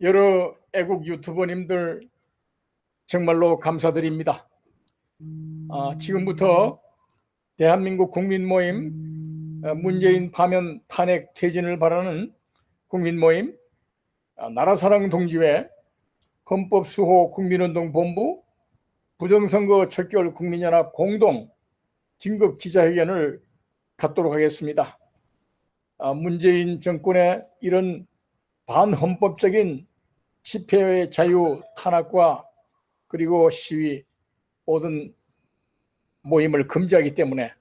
여러 애국 유튜버님들 정말로 감사드립니다. 지금부터 대한민국 국민 모임 문재인 파면 탄핵 퇴진을 바라는 국민 모임 나라사랑 동지회 헌법수호 국민운동본부 부정선거 척결 국민연합 공동 긴급 기자회견을 갖도록 하겠습니다. 문재인 정권의 이런 반헌법적인 집회의 자유 탄압과 그리고 시위 모든 모임을 금지하기 때문에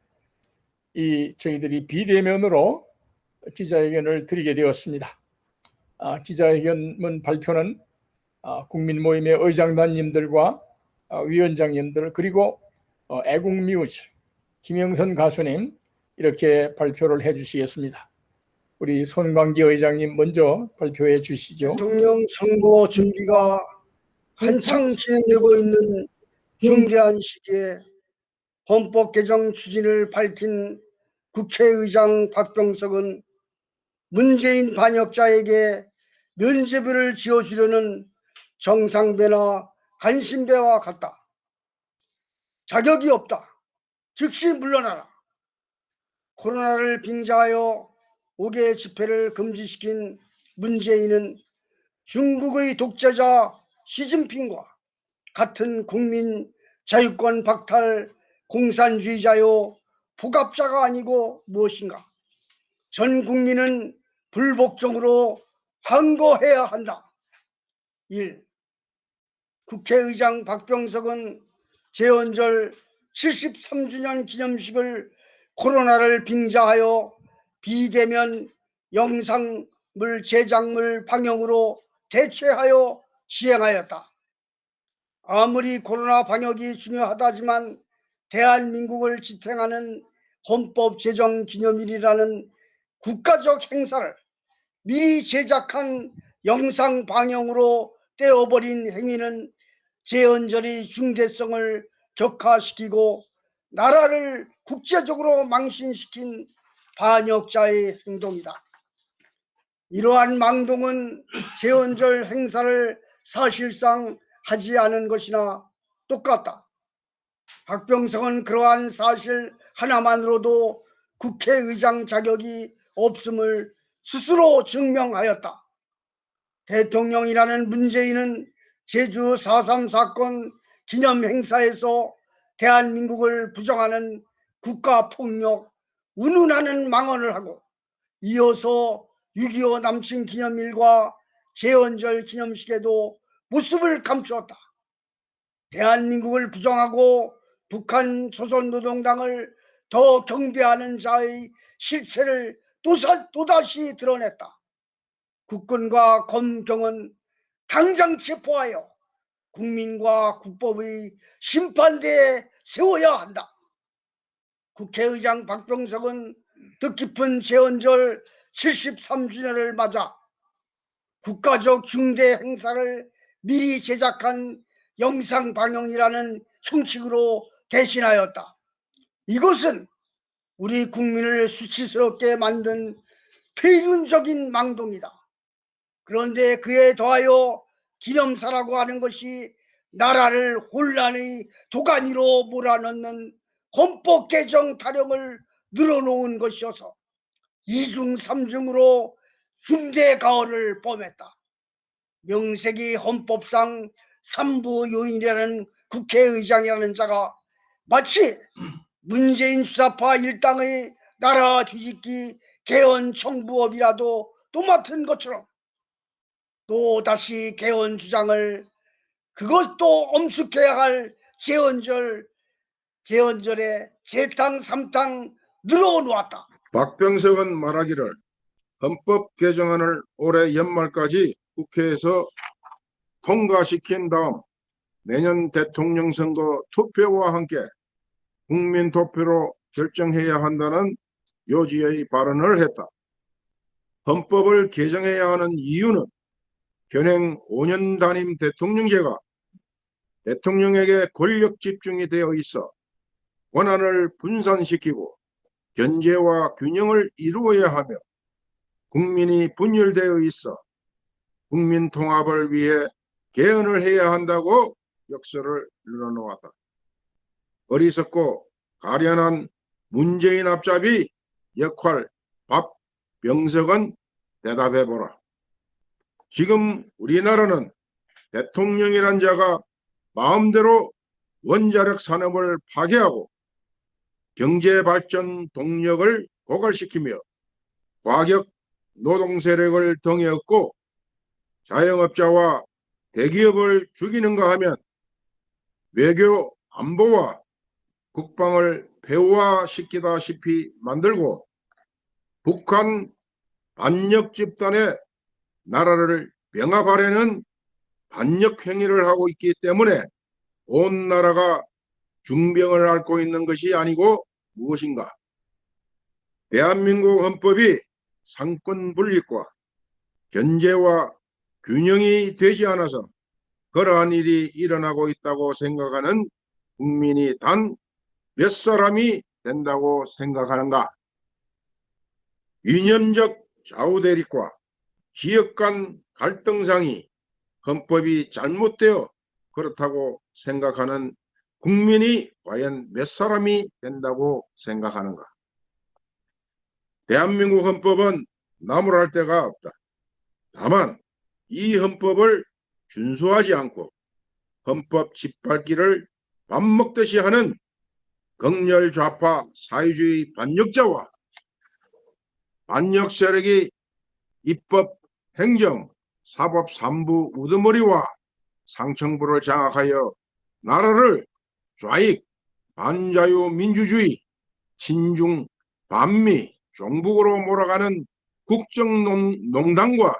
저희들이 비대면으로 기자회견을 드리게 되었습니다. 기자회견문 발표는 국민 모임의 의장단님들과 위원장님들 그리고 애국뮤즈 김영선 가수님 이렇게 발표를 해주시겠습니다. 우리 손광기 의장님 먼저 발표해 주시죠. 대통령 선거 준비가 한창 진행되고 있는 중대한 시기에 헌법 개정 추진을 밝힌 국회의장 박병석은 문재인 반역자에게 면죄부를 지어주려는 정상배나 간신배와 같다. 자격이 없다. 즉시 물러나라. 코로나를 빙자하여 5개 집회를 금지시킨 문재인은 중국의 독재자 시진핑과 같은 국민 자유권 박탈 공산주의자요 폭압자가 아니고 무엇인가? 전 국민은 불복종으로 항거해야 한다. 1. 국회의장 박병석은 재헌절 73주년 기념식을 코로나를 빙자하여 비대면 영상물 제작물 방영으로 대체하여 시행하였다. 아무리 코로나 방역이 중요하다지만 대한민국을 지탱하는 헌법 제정 기념일이라는 국가적 행사를 미리 제작한 영상 방영으로 떼어버린 행위는 재헌절의 중대성을 격화시키고 나라를 국제적으로 망신시킨 반역자의 행동이다. 이러한 망동은 재헌절 행사를 사실상 하지 않은 것이나 똑같다. 박병석은 그러한 사실 하나만으로도 국회의장 자격이 없음을 스스로 증명하였다. 대통령이라는 문재인은 제주 4.3 사건 기념 행사에서 대한민국을 부정하는 국가폭력 운운하는 망언을 하고 이어서 6.25 남친 기념일과 재헌절 기념식에도 모습을 감추었다. 대한민국을 부정하고 북한 조선노동당을 더 경배하는 자의 실체를 또다시 드러냈다. 국군과 검경은 당장 체포하여 국민과 국법의 심판대에 세워야 한다. 국회의장 박병석은 뜻깊은 재헌절 73주년을 맞아 국가적 중대 행사를 미리 제작한 영상 방영이라는 형식으로 대신하였다. 이것은 우리 국민을 수치스럽게 만든 폐륜적인 망동이다. 그런데 그에 더하여 기념사라고 하는 것이 나라를 혼란의 도가니로 몰아넣는 헌법 개정 타령을 늘어놓은 것이어서 이중 삼중으로 중대 가허를 범했다. 명색이 헌법상 3부 요인이라는 국회의장이라는 자가 마치 문재인 주사파 일당의 나라 뒤집기 개헌 청부업이라도 또 맡은 것처럼 또다시 개헌 주장을 그것도 엄숙해야 할 재헌절에 재탕 삼탕 늘어놓았다. 박병석은 말하기를 헌법 개정안을 올해 연말까지 국회에서 통과시킨 다음 내년 대통령 선거 투표와 함께 국민 투표로 결정해야 한다는 요지의 발언을 했다. 헌법을 개정해야 하는 이유는 현행 5년 단임 대통령제가 대통령에게 권력 집중이 되어 있어 권한을 분산시키고 견제와 균형을 이루어야 하며 국민이 분열되어 있어 국민 통합을 위해 개헌을 해야 한다고 역설을 늘어놓았다. 어리석고 가련한 문재인 앞잡이 역할 박병석은 대답해보라. 지금 우리나라는 대통령이란 자가 마음대로 원자력 산업을 파괴하고 경제발전 동력을 고갈시키며 과격 노동 세력을 등에 업고 자영업자와 대기업을 죽이는가 하면 외교 안보와 국방을 폐허화시키다시피 만들고 북한 반역 집단의 나라를 병합하려는 반역 행위를 하고 있기 때문에 온 나라가 중병을 앓고 있는 것이 아니고 무엇인가? 대한민국 헌법이 상권 분립과 견제와 균형이 되지 않아서 그러한 일이 일어나고 있다고 생각하는 국민이 단 몇 사람이 된다고 생각하는가? 이념적 좌우대립과 지역 간 갈등상이 헌법이 잘못되어 그렇다고 생각하는 국민이 과연 몇 사람이 된다고 생각하는가? 대한민국 헌법은 나무랄 데가 없다. 다만 이 헌법을 준수하지 않고 헌법 짓밟기를 밥 먹듯이 하는 극렬 좌파 사회주의 반역자와 반역 세력이 입법, 행정, 사법 3부 우두머리와 상층부를 장악하여 나라를 좌익, 반자유민주주의, 친중, 반미, 종북으로 몰아가는 국정농단과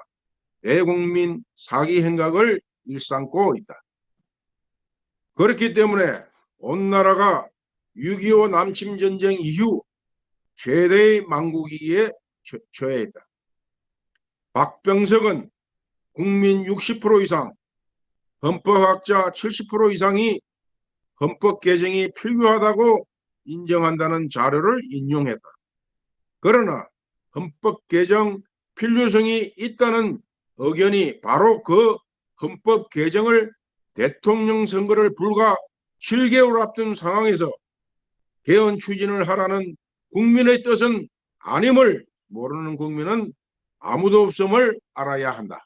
대국민 사기 행각을 일삼고 있다. 그렇기 때문에 온 나라가 6.25 남침전쟁 이후 최대의 망국위기에 처해 있다. 박병석은 국민 60% 이상, 헌법학자 70% 이상이 헌법 개정이 필요하다고 인정한다는 자료를 인용했다. 그러나 헌법 개정 필요성이 있다는 의견이 바로 그 헌법 개정을 대통령 선거를 불과 7개월 앞둔 상황에서 개헌 추진을 하라는 국민의 뜻은 아님을 모르는 국민은 아무도 없음을 알아야 한다.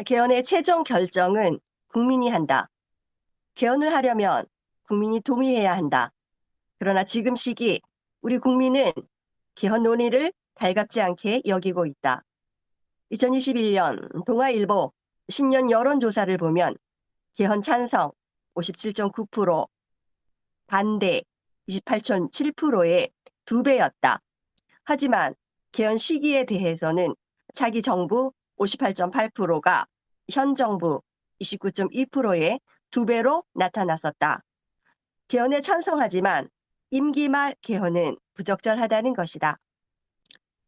개헌의 최종 결정은 국민이 한다. 개헌을 하려면 국민이 동의해야 한다. 그러나 지금 시기 우리 국민은 개헌 논의를 달갑지 않게 여기고 있다. 2021년 동아일보 신년 여론조사를 보면 개헌 찬성 57.9%, 반대 28.7%의 2배였다. 하지만 개헌 시기에 대해서는 차기 정부 58.8%가 현 정부 29.2%의 2배로 나타났었다. 개헌에 찬성하지만 임기 말 개헌은 부적절하다는 것이다.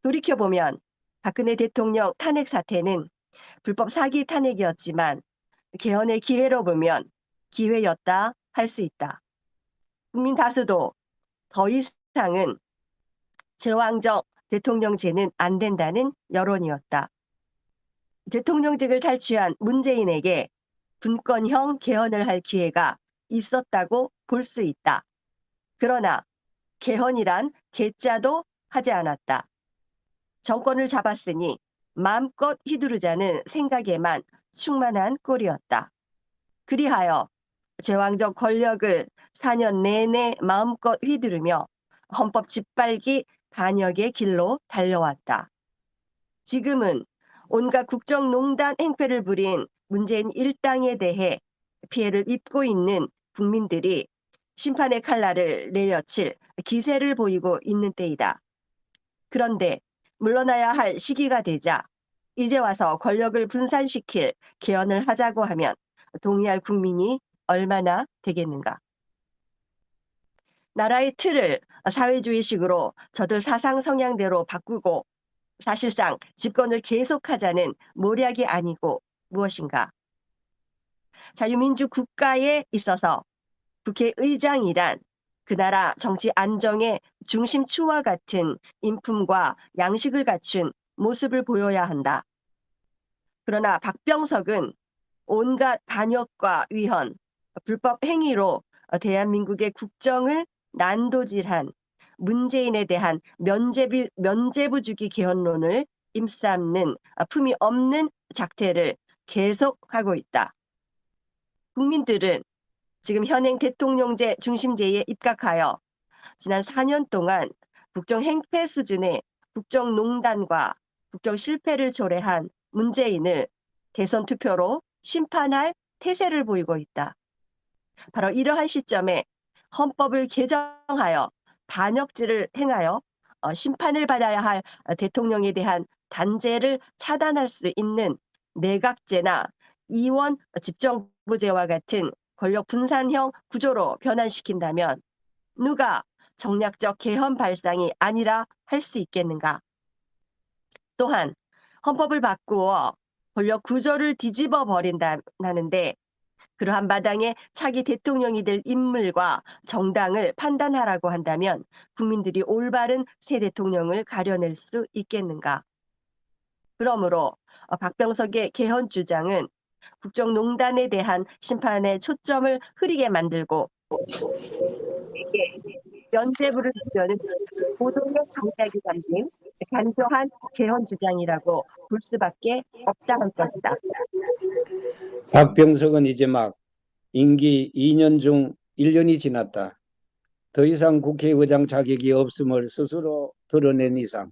돌이켜보면 박근혜 대통령 탄핵 사태는 불법 사기 탄핵이었지만 개헌의 기회로 보면 기회였다 할 수 있다. 국민 다수도 더 이상은 제왕적 대통령제는 안 된다는 여론이었다. 대통령직을 탈취한 문재인에게 분권형 개헌을 할 기회가 있었다고 볼 수 있다. 그러나 개헌이란 개짜도 하지 않았다. 정권을 잡았으니 마음껏 휘두르자는 생각에만 충만한 꼴이었다. 그리하여 제왕적 권력을 4년 내내 마음껏 휘두르며 헌법 짓밟기 반역의 길로 달려왔다. 지금은 온갖 국정농단 행패를 부린 문재인 일당에 대해 피해를 입고 있는 국민들이 심판의 칼날을 내려칠 기세를 보이고 있는 때이다. 그런데 물러나야 할 시기가 되자 이제 와서 권력을 분산시킬 개헌을 하자고 하면 동의할 국민이 얼마나 되겠는가. 나라의 틀을 사회주의식으로 저들 사상 성향대로 바꾸고 사실상 집권을 계속하자는 모략이 아니고 무엇인가. 자유민주 국가에 있어서 국회의장이란 그 나라 정치 안정의 중심추와 같은 인품과 양식을 갖춘 모습을 보여야 한다. 그러나 박병석은 온갖 반역과 위헌, 불법 행위로 대한민국의 국정을 난도질한 문재인에 대한 면죄부주기 개헌론을 임삼는 품위 없는 작태를 계속하고 있다. 국민들은 지금 현행 대통령제 중심제에 입각하여 지난 4년 동안 국정 행패 수준의 국정농단과 국정 실패를 초래한 문재인을 대선 투표로 심판할 태세를 보이고 있다. 바로 이러한 시점에 헌법을 개정하여 반역죄를 행하여 심판을 받아야 할 대통령에 대한 단죄를 차단할 수 있는 내각제나 이원 집정부제와 같은 권력 분산형 구조로 변환시킨다면 누가 정략적 개헌 발상이 아니라 할 수 있겠는가? 또한 헌법을 바꾸어 권력 구조를 뒤집어 버린다는데 그러한 마당에 차기 대통령이 될 인물과 정당을 판단하라고 한다면 국민들이 올바른 새 대통령을 가려낼 수 있겠는가? 그러므로 박병석의 개헌 주장은 국정농단에 대한 심판의 초점을 흐리게 만들고 면죄부를 주려는 보도의 정략이 담긴 간소한 개헌 주장이라고 볼 수밖에 없다는 것이다. 박병석은 이제 막 임기 2년 중 1년이 지났다. 더 이상 국회의장 자격이 없음을 스스로 드러낸 이상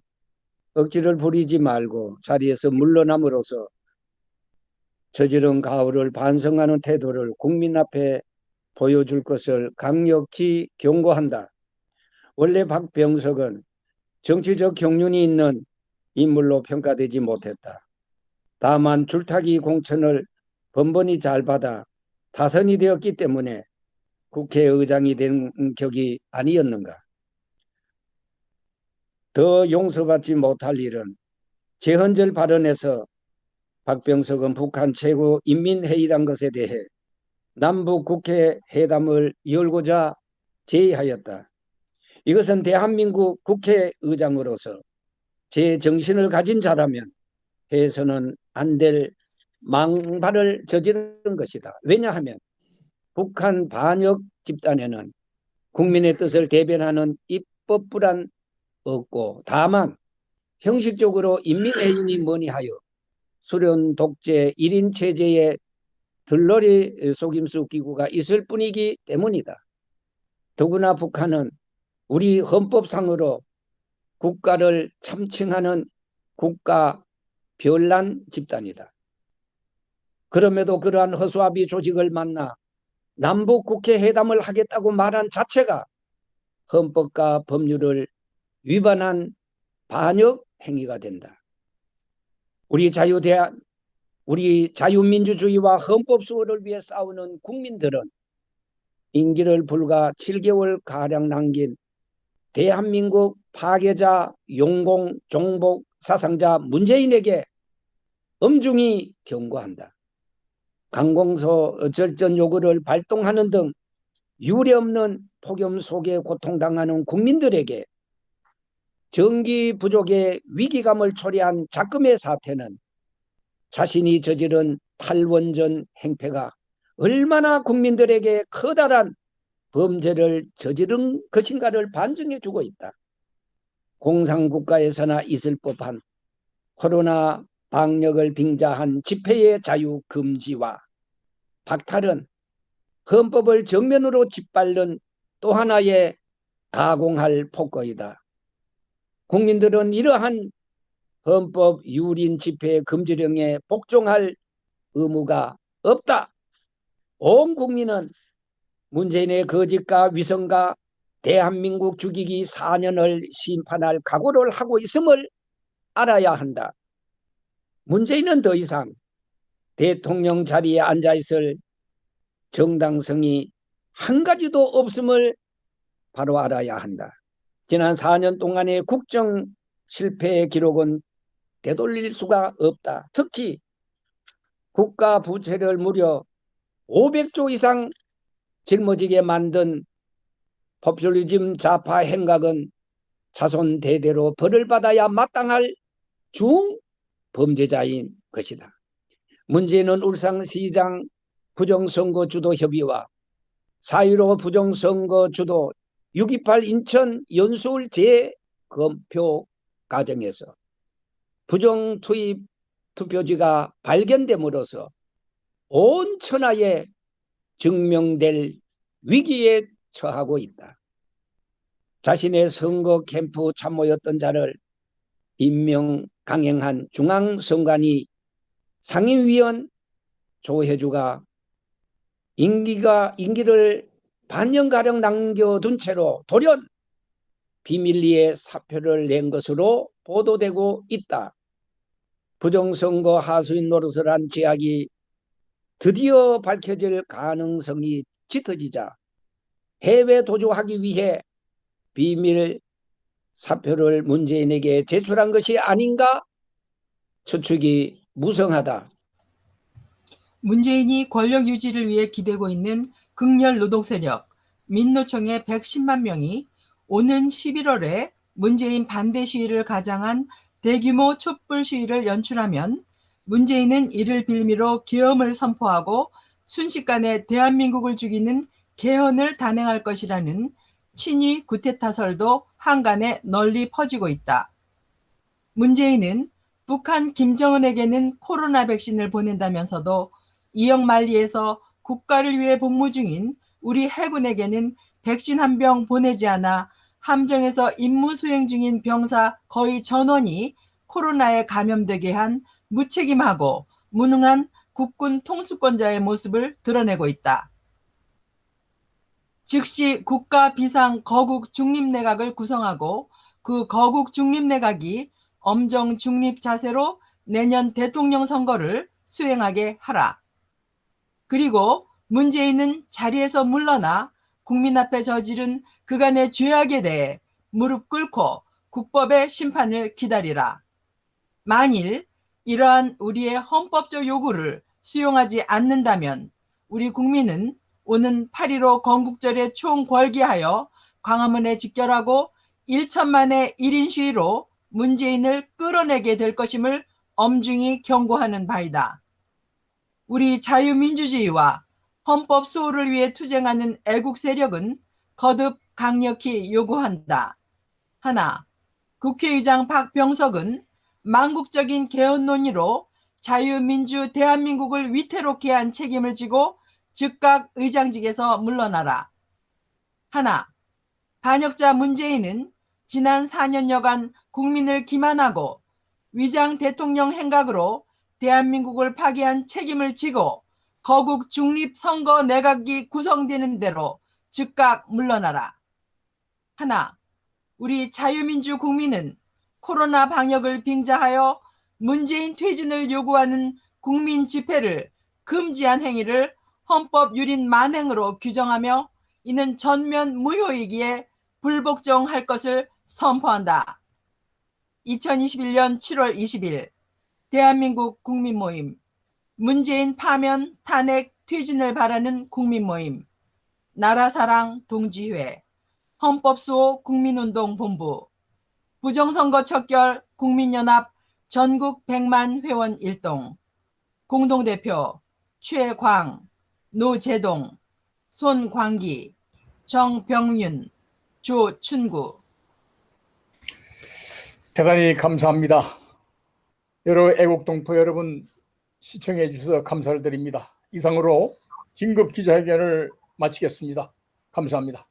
억지를 부리지 말고 자리에서 물러남으로써 저지른 가오를 반성하는 태도를 국민 앞에 보여줄 것을 강력히 경고한다. 원래 박병석은 정치적 경륜이 있는 인물로 평가되지 못했다. 다만 줄타기 공천을 번번이 잘 받아 타선이 되었기 때문에 국회의장이 된 격이 아니었는가. 더 용서받지 못할 일은 제헌절 발언에서 박병석은 북한 최고인민회의란 것에 대해 남북 국회 회담을 열고자 제의하였다. 이것은 대한민국 국회의장으로서 제 정신을 가진 자라면 해서는 안 될 망발을 저지른 것이다. 왜냐하면 북한 반역 집단에는 국민의 뜻을 대변하는 입법부란 없고 다만 형식적으로 인민회의니 뭐니 하여 소련 독재 1인 체제에 들러리 속임수 기구가 있을 뿐이기 때문이다. 더구나 북한은 우리 헌법상으로 국가를 참칭하는 국가 별난 집단이다. 그럼에도 그러한 허수아비 조직을 만나 남북 국회 회담을 하겠다고 말한 자체가 헌법과 법률을 위반한 반역 행위가 된다. 우리 자유민주주의와 헌법 수호를 위해 싸우는 국민들은 임기를 불과 7개월가량 남긴 대한민국 파괴자, 용공, 종복, 사상자 문재인에게 엄중히 경고한다. 강공소 절전 요구를 발동하는 등 유례없는 폭염 속에 고통당하는 국민들에게 정기 부족의 위기감을 초래한 작금의 사태는 자신이 저지른 탈원전 행패가 얼마나 국민들에게 커다란 범죄를 저지른 것인가를 반증해 주고 있다. 공산국가에서나 있을 법한 코로나 방역을 빙자한 집회의 자유 금지와 박탈은 헌법을 정면으로 짓밟는 또 하나의 가공할 폭거이다. 국민들은 이러한 헌법 유린 집회 금지령에 복종할 의무가 없다. 온 국민은 문재인의 거짓과 위선과 대한민국 죽이기 4년을 심판할 각오를 하고 있음을 알아야 한다. 문재인은 더 이상 대통령 자리에 앉아있을 정당성이 한 가지도 없음을 바로 알아야 한다. 지난 4년 동안의 국정 실패의 기록은 되돌릴 수가 없다. 특히 국가 부채를 무려 500조 이상 짊어지게 만든 포퓰리즘 좌파 행각은 자손 대대로 벌을 받아야 마땅할 중범죄자인 것이다. 문제는 울산시장 부정선거 주도 협의와 4.15 부정선거 주도 6.28 인천 연수울 재검표 과정에서 부정 투입 투표지가 발견됨으로써 온 천하에 증명될 위기에 처하고 있다. 자신의 선거 캠프 참모였던 자를 임명 강행한 중앙선관위 상임위원 조혜주가 임기를 반년가량 남겨둔 채로 돌연 비밀리에 사표를 낸 것으로 보도되고 있다. 부정선거 하수인 노릇을 한 제약이 드디어 밝혀질 가능성이 짙어지자 해외 도주하기 위해 비밀 사표를 문재인에게 제출한 것이 아닌가 추측이 무성하다. 문재인이 권력 유지를 위해 기대고 있는 극렬 노동세력 민노총의 110만 명이 오는 11월에 문재인 반대 시위를 가장한 대규모 촛불 시위를 연출하면 문재인은 이를 빌미로 계엄을 선포하고 순식간에 대한민국을 죽이는 개헌을 단행할 것이라는 친위 구태타설도 한간에 널리 퍼지고 있다. 문재인은 북한 김정은에게는 코로나 백신을 보낸다면서도 이역만리에서 국가를 위해 복무 중인 우리 해군에게는 백신 한 병 보내지 않아 함정에서 임무 수행 중인 병사 거의 전원이 코로나에 감염되게 한 무책임하고 무능한 국군 통수권자의 모습을 드러내고 있다. 즉시 국가 비상 거국 중립내각을 구성하고 그 거국 중립내각이 엄정 중립 자세로 내년 대통령 선거를 수행하게 하라. 그리고 문재인은 자리에서 물러나 국민 앞에 저지른 그간의 죄악에 대해 무릎 꿇고 국법의 심판을 기다리라. 만일 이러한 우리의 헌법적 요구를 수용하지 않는다면 우리 국민은 오는 8.15 건국절에 총궐기하여 광화문에 직결하고 1천만의 1인 시위로 문재인을 끌어내게 될 것임을 엄중히 경고하는 바이다. 우리 자유민주주의와 헌법 수호를 위해 투쟁하는 애국 세력은 거듭 강력히 요구한다. 하나, 국회의장 박병석은 망국적인 개헌 논의로 자유민주 대한민국을 위태롭게 한 책임을 지고 즉각 의장직에서 물러나라. 하나, 반역자 문재인은 지난 4년여간 국민을 기만하고 위장 대통령 행각으로 대한민국을 파괴한 책임을 지고 거국 중립 선거 내각이 구성되는 대로 즉각 물러나라. 하나, 우리 자유민주 국민은 코로나 방역을 빙자하여 문재인 퇴진을 요구하는 국민 집회를 금지한 행위를 헌법 유린 만행으로 규정하며 이는 전면 무효이기에 불복종할 것을 선포한다. 2021년 7월 20일 대한민국 국민모임 문재인 파면 탄핵 퇴진을 바라는 국민모임 나라사랑 동지회 헌법수호 국민운동본부 부정선거 척결 국민연합 전국 100만 회원 일동 공동대표 최광, 노재동, 손광기, 정병윤, 조춘구. 대단히 감사합니다. 여러 애국동포 여러분 시청해 주셔서 감사를 드립니다. 이상으로 긴급 기자회견을 마치겠습니다. 감사합니다.